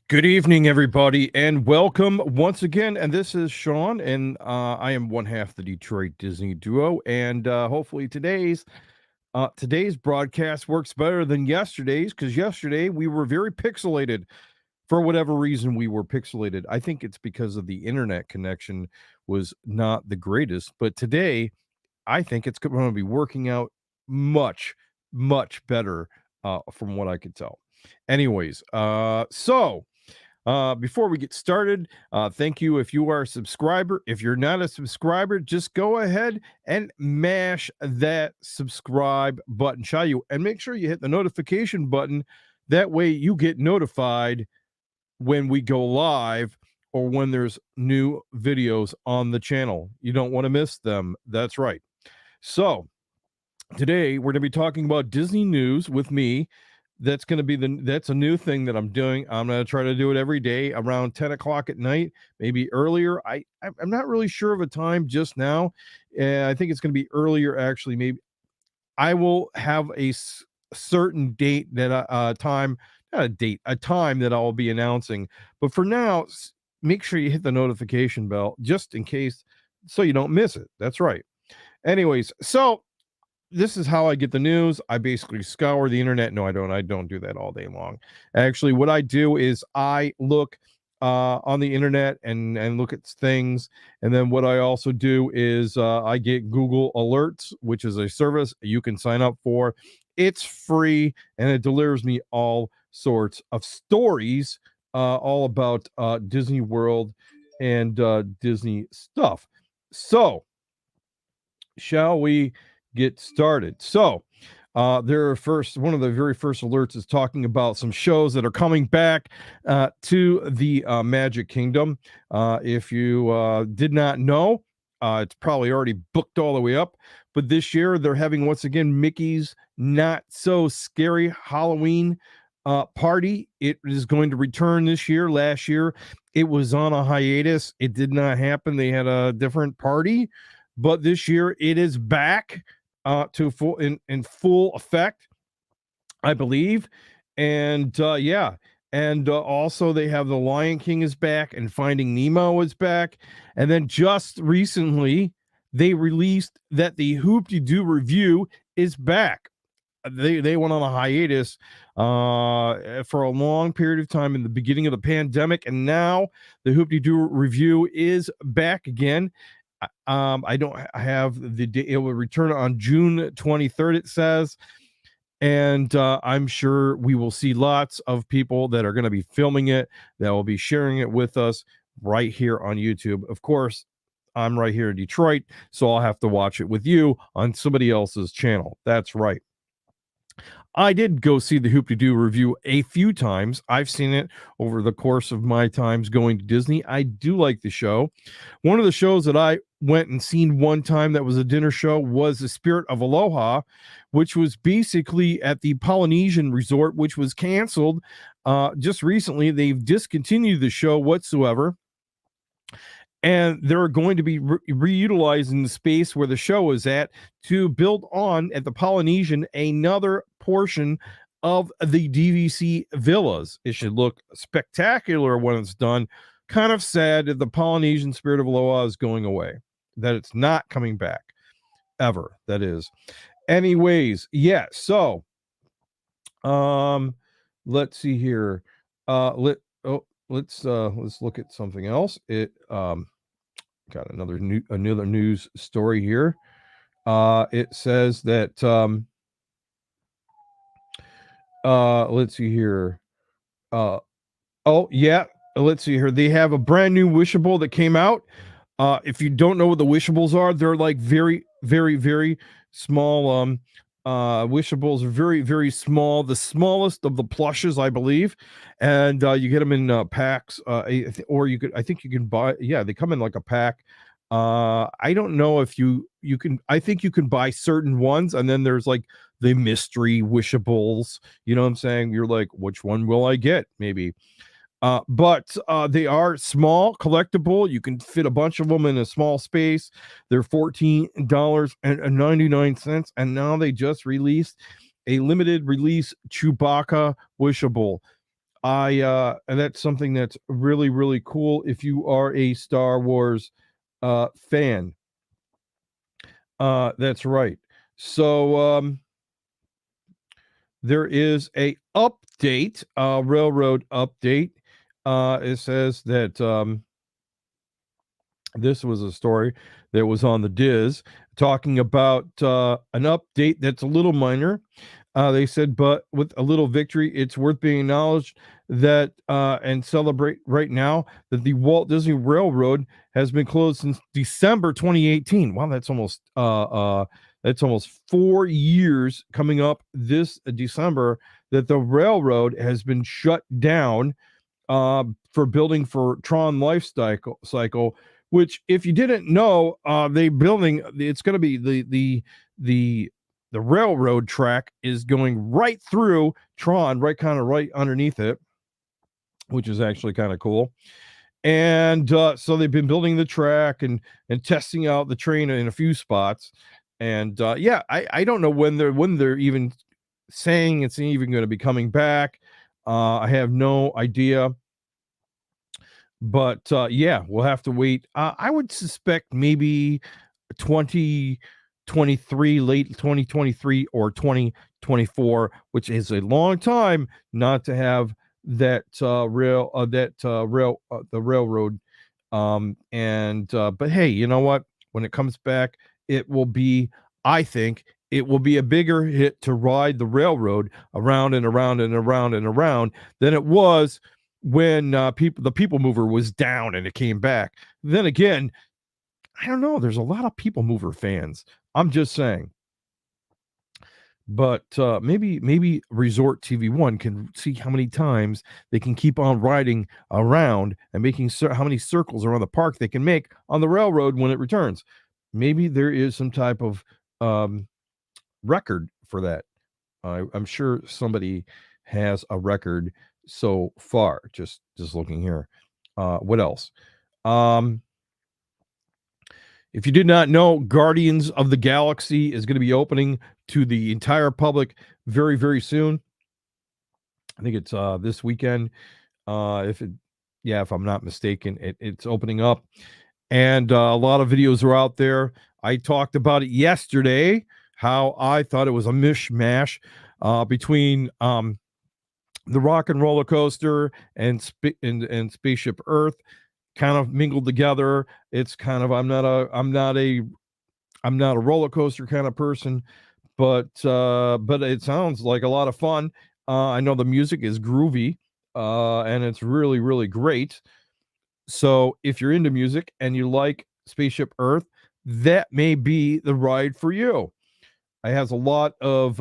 Good evening, everybody, and welcome once again. And this is Sean, and I am one half the Detroit Disney duo. And hopefully today's broadcast works better than yesterday's, because yesterday we were very pixelated. For whatever reason, we were pixelated. I think it's because of the internet connection was not the greatest. But today, I think it's going to be working out much, much better from what I could tell. Anyways, before we get started, thank you if you are a subscriber. If you're not a subscriber, just go ahead and mash that subscribe button, shall you? And make sure you hit the notification button. That way you get notified when we go live or when there's new videos on the channel. You don't want to miss them. That's right. So today we're going to be talking about Disney news with me. That's going to be that's a new thing that I'm doing. I'm going to try to do it every day around 10 o'clock at night, maybe earlier. I'm not really sure of a time just now. I think it's going to be earlier, actually. Maybe I will have a certain date that time, not a date, a time that I'll be announcing. But for now, make sure you hit the notification bell just in case, so you don't miss it. That's right. Anyways, so this is how I get the news. I basically scour the internet. No, I don't. I don't do that all day long. Actually, what I do is I look on the internet and look at things. And then what I also do is I get Google Alerts, which is a service you can sign up for. It's free and it delivers me all sorts of stories all about Disney World and Disney stuff. So, shall we get started? So, one of the very first alerts is talking about some shows that are coming back to the Magic Kingdom. If you did not know, it's probably already booked all the way up. But this year they're having once again Mickey's Not So Scary Halloween party. It is going to return this year. Last year it was on a hiatus. It did not happen. They had a different party, but this year it is back to full in full effect, I believe. And also they have The Lion King is back and Finding Nemo is back. And then just recently they released that the Hoop-de-Doo review is back. They went on a hiatus for a long period of time in the beginning of the pandemic, and now the Hoop-de-Doo review is back again. I don't have the date. It will return on June 23rd, it says. And I'm sure we will see lots of people that are going to be filming it, that will be sharing it with us right here on YouTube. Of course, I'm right here in Detroit, so I'll have to watch it with you on somebody else's channel. That's right. I did go see the Hoop-de-Doo review a few times. I've seen it over the course of my times going to Disney. I do like the show. One of the shows that I went and seen one time that was a dinner show was The Spirit of Aloha, which was basically at the Polynesian Resort, which was canceled just recently. They've discontinued the show whatsoever. And they're going to be reutilizing the space where the show is at to build on at the Polynesian another portion of the DVC villas. It should look spectacular when it's done. Kind of sad that the Polynesian Spirit of Aloha is going away, that it's not coming back ever. That is. Anyways, yeah. So, let's see here. Let's look at something else. It got another news story here. It says that let's see here. Oh yeah, let's see here. They have a brand new Wishable that came out. If you don't know what the Wishables are, they're like very, very, very small. Wishables are very, very small, the smallest of the plushes, I believe, and you get them in packs, or I think you can buy. Yeah, they come in like a pack. I don't know if you can. I think you can buy certain ones, and then there's like the mystery Wishables. You know what I'm saying? You're like, which one will I get? Maybe. But they are small, collectible. You can fit a bunch of them in a small space. They're $14.99, and now they just released a limited release Chewbacca Wishable. And that's something that's really, really cool if you are a Star Wars fan. That's right. So there is a update, railroad update. It says that this was a story that was on the Diz talking about an update that's a little minor. They said, but with a little victory, it's worth being acknowledged that and celebrate right now that the Walt Disney Railroad has been closed since December 2018. Wow, that's almost 4 years coming up this December that the railroad has been shut down for building for Tron Life Cycle, which, if you didn't know, they building it's going to be the the railroad track is going right through Tron, right underneath it, which is actually kind of cool. And so they've been building the track and testing out the train in a few spots. And yeah, I don't know when they're even saying it's even going to be coming back. I have no idea. But yeah, we'll have to wait. I would suspect maybe 2023, late 2023 or 2024, which is a long time not to have that the railroad. And but hey, you know what? When it comes back, it will be, I think, it will be a bigger hit to ride the railroad around and around and around and around than it was when the people mover was down and it came back. Then again, I don't know. There's a lot of people mover fans. I'm just saying. But maybe Resort TV1 can see how many times they can keep on riding around and making how many circles around the park they can make on the railroad when it returns. Maybe there is some type of record for that. I'm sure somebody has a record so far. Just looking here. What else? If you did not know, Guardians of the Galaxy is going to be opening to the entire public very, very soon. I think it's this weekend. If I'm not mistaken, it's opening up, and a lot of videos are out there. I talked about it yesterday, how I thought it was a mishmash between the Rock and Roller Coaster and Spaceship Earth, kind of mingled together. It's kind of I'm not a roller coaster kind of person, but it sounds like a lot of fun. I know the music is groovy, and it's really, really great. So if you're into music and you like Spaceship Earth, that may be the ride for you. It has a lot of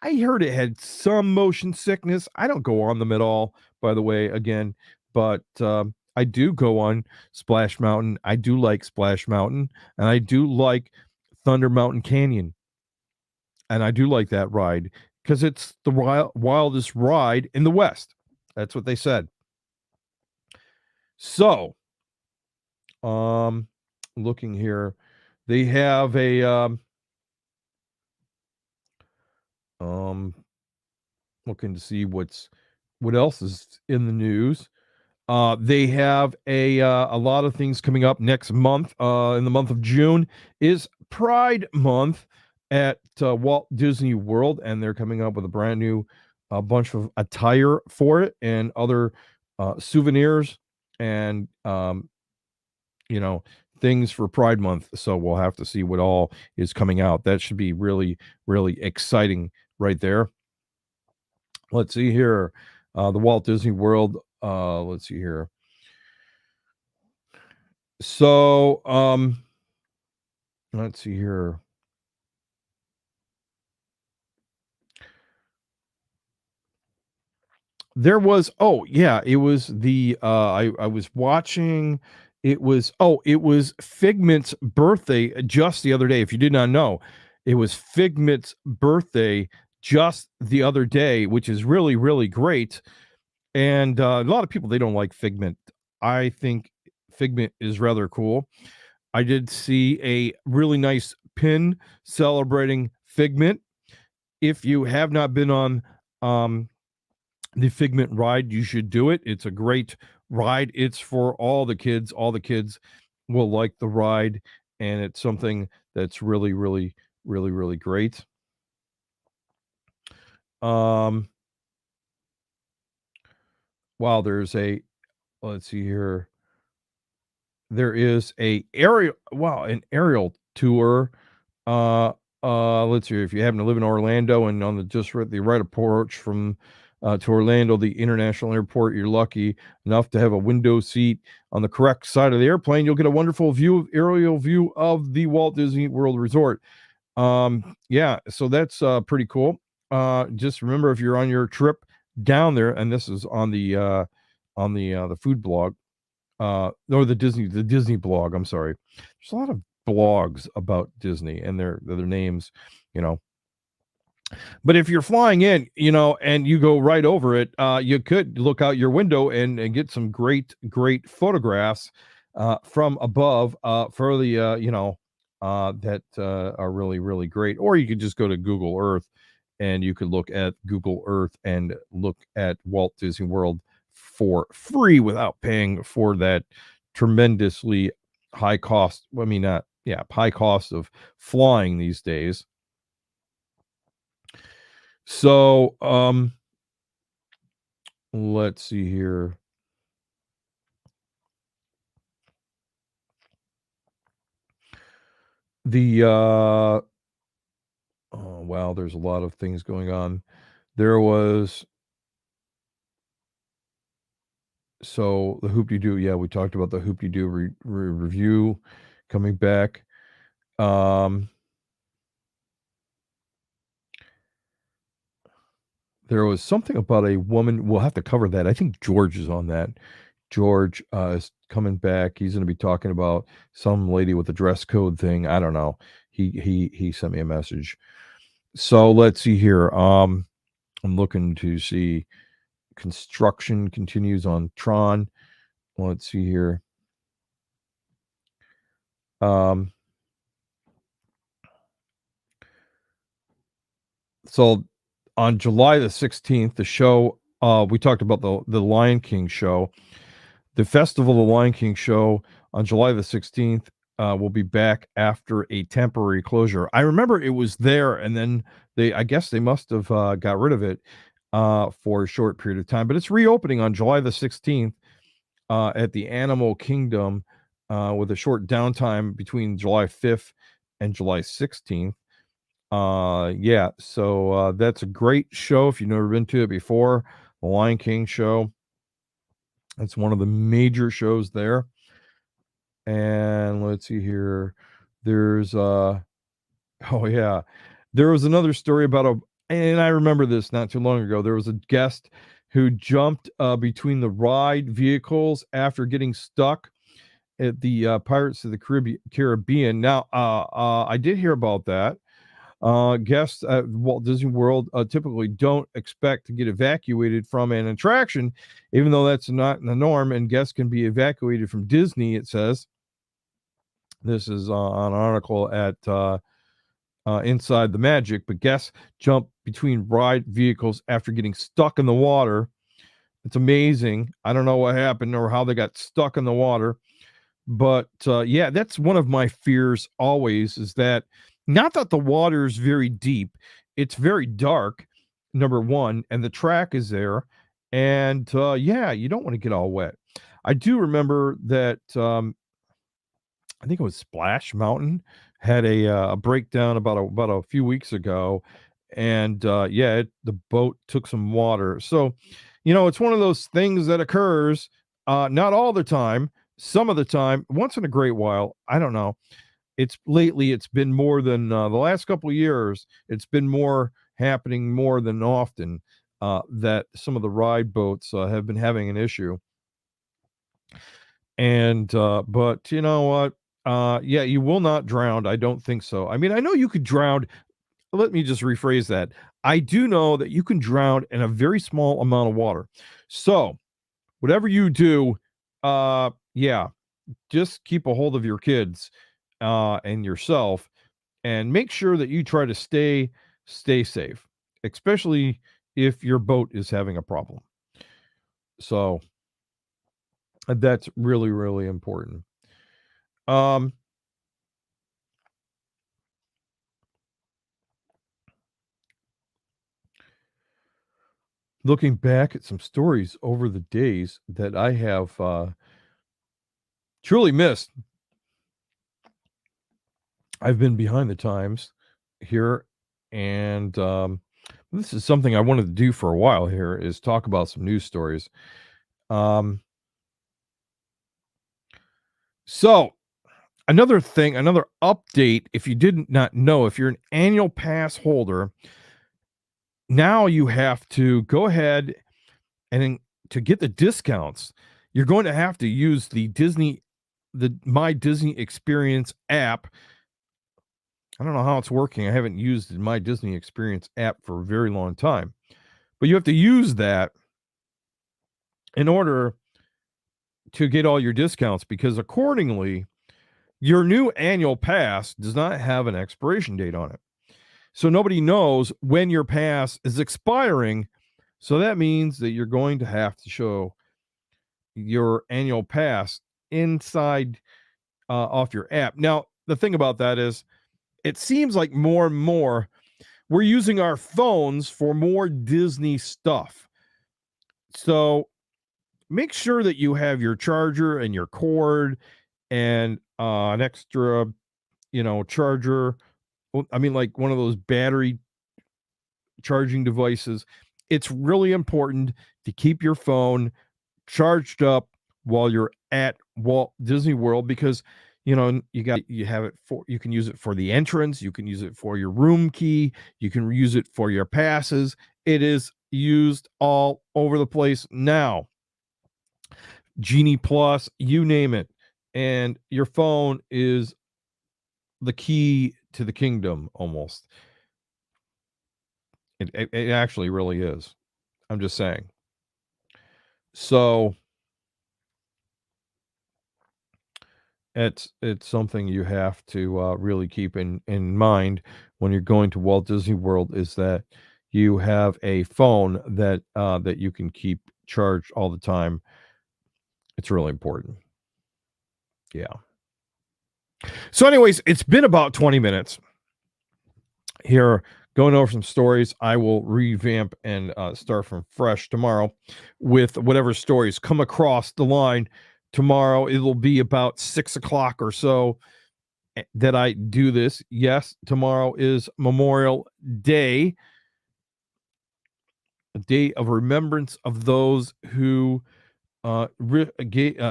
I heard it had some motion sickness. I don't go on them at all, by the way, again, but I do go on Splash Mountain. I do like Splash Mountain, and I do like Thunder Mountain Canyon. And I do like that ride because it's the wildest ride in the West. That's what they said. So, looking here, they have a looking to see what else is in the news. They have a lot of things coming up next month. In the month of June is Pride Month at Walt Disney World, and they're coming up with a brand new bunch of attire for it and other souvenirs and things for Pride Month. So we'll have to see what all is coming out. That should be really, really exciting right there. Let's see here. The Walt Disney World. Let's see here. So, let's see here. There was it was the I was watching it was Figment's birthday just the other day. If you did not know, it was Figment's birthday just the other day, which is really, really great. And a lot of people, they don't like Figment. I think Figment is rather cool. I did see a really nice pin celebrating Figment. If you have not been on the Figment ride, you should do it. It's a great ride. It's for all the kids. All the kids will like the ride, and it's something that's really, really, really, really great. Um, wow, let's see here. There is an aerial tour. Uh, let's see. If you happen to live in Orlando and on the right approach from to Orlando, the international airport, you're lucky enough to have a window seat on the correct side of the airplane. You'll get a wonderful aerial view of the Walt Disney World Resort. Yeah, so that's pretty cool. Just remember, if you're on your trip down there, and this is on the food blog, or the Disney blog. I'm sorry. There's a lot of blogs about Disney and their names, you know. But if you're flying in, and you go right over it, you could look out your window and get some great photographs from above for the that are really, really great. Or you could just go to Google Earth, and you could look at Google Earth and look at Walt Disney World for free without paying for that tremendously high cost. I mean, not yeah, high cost of flying these days. So, let's see here. The oh wow, there's a lot of things going on. There was so the Hoop Doo, yeah, we talked about the Hoop Doo review coming back. Um, there was something about a woman. We'll have to cover that. I think George is on that. George is coming back. He's going to be talking about some lady with a dress code thing. I don't know. He sent me a message. So let's see here. I'm looking to see construction continues on Tron. Let's see here. Um, so on July the 16th, the show we talked about the Lion King show. The Festival of the Lion King show on July the 16th will be back after a temporary closure. I remember it was there, and then I guess they must have got rid of it for a short period of time. But it's reopening on July the 16th at the Animal Kingdom with a short downtime between July 5th and July 16th. Yeah, so that's a great show if you've never been to it before. The Lion King show. It's one of the major shows there. And let's see here. There's oh yeah. There was another story about and I remember this not too long ago. There was a guest who jumped between the ride vehicles after getting stuck at the Pirates of the Caribbean. Now, I did hear about that. Guests at Walt Disney World typically don't expect to get evacuated from an attraction, even though that's not the norm, and guests can be evacuated from Disney, it says. This is on an article at Inside the Magic, but guests jump between ride vehicles after getting stuck in the water. It's amazing. I don't know what happened or how they got stuck in the water. But yeah, that's one of my fears always is that not that the water is very deep, it's very dark, number one, and the track is there. And yeah, you don't want to get all wet. I do remember that I think it was Splash Mountain had a breakdown about a few weeks ago, and yeah, the boat took some water. So, it's one of those things that occurs not all the time, some of the time, once in a great while. I don't know. It's been more than the last couple of years. It's been more happening more than often that some of the ride boats have been having an issue. And but you know what? Yeah, you will not drown. I don't think so. I mean, I know you could drown. Let me just rephrase that. I do know that you can drown in a very small amount of water. So, whatever you do, yeah, just keep a hold of your kids and yourself, and make sure that you try to stay safe, especially if your boat is having a problem. So that's really, really important. Um, Looking back at some stories over the days that I have truly missed, I've been behind the times here, and this is something I wanted to do for a while here is talk about some news stories. Um, so another thing, another update, if you did not know, if you're an annual pass holder, now you have to go ahead and to get the discounts, you're going to have to use the My Disney Experience app. I don't know how it's working. I haven't used the My Disney Experience app for a very long time. But you have to use that in order to get all your discounts because accordingly, your new annual pass does not have an expiration date on it. So nobody knows when your pass is expiring. So that means that you're going to have to show your annual pass inside off your app. Now, the thing about that is it seems like more and more we're using our phones for more Disney stuff. So make sure that you have your charger and your cord and an extra, charger. I mean, like one of those battery charging devices. It's really important to keep your phone charged up while you're at Walt Disney World because you have it for you can use it for the entrance, you can use it for your room key, you can use it for your passes. It is used all over the place now. Genie Plus, you name it. And your phone is the key to the kingdom almost. It actually really is. I'm just saying. So it's something you have to really keep in mind when you're going to Walt Disney World is that you have a phone that you can keep charged all the time. It's really important. Yeah. So, anyways, it's been about 20 minutes here going over some stories. I will revamp and start from fresh tomorrow with whatever stories come across the line. Tomorrow, it'll be about 6 o'clock or so that I do this. Yes, tomorrow is Memorial Day, a day of remembrance of those who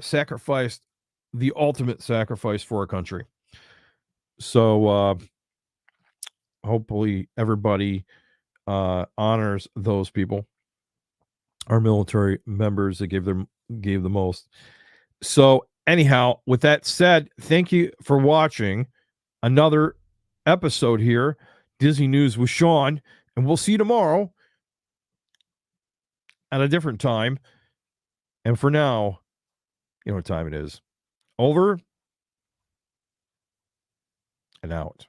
sacrificed the ultimate sacrifice for our country. So hopefully everybody honors those people, our military members that gave the most. So anyhow, with that said, thank you for watching another episode here, Disney News with Sean, and we'll see you tomorrow at a different time. And for now, you know what time it is. Over and out.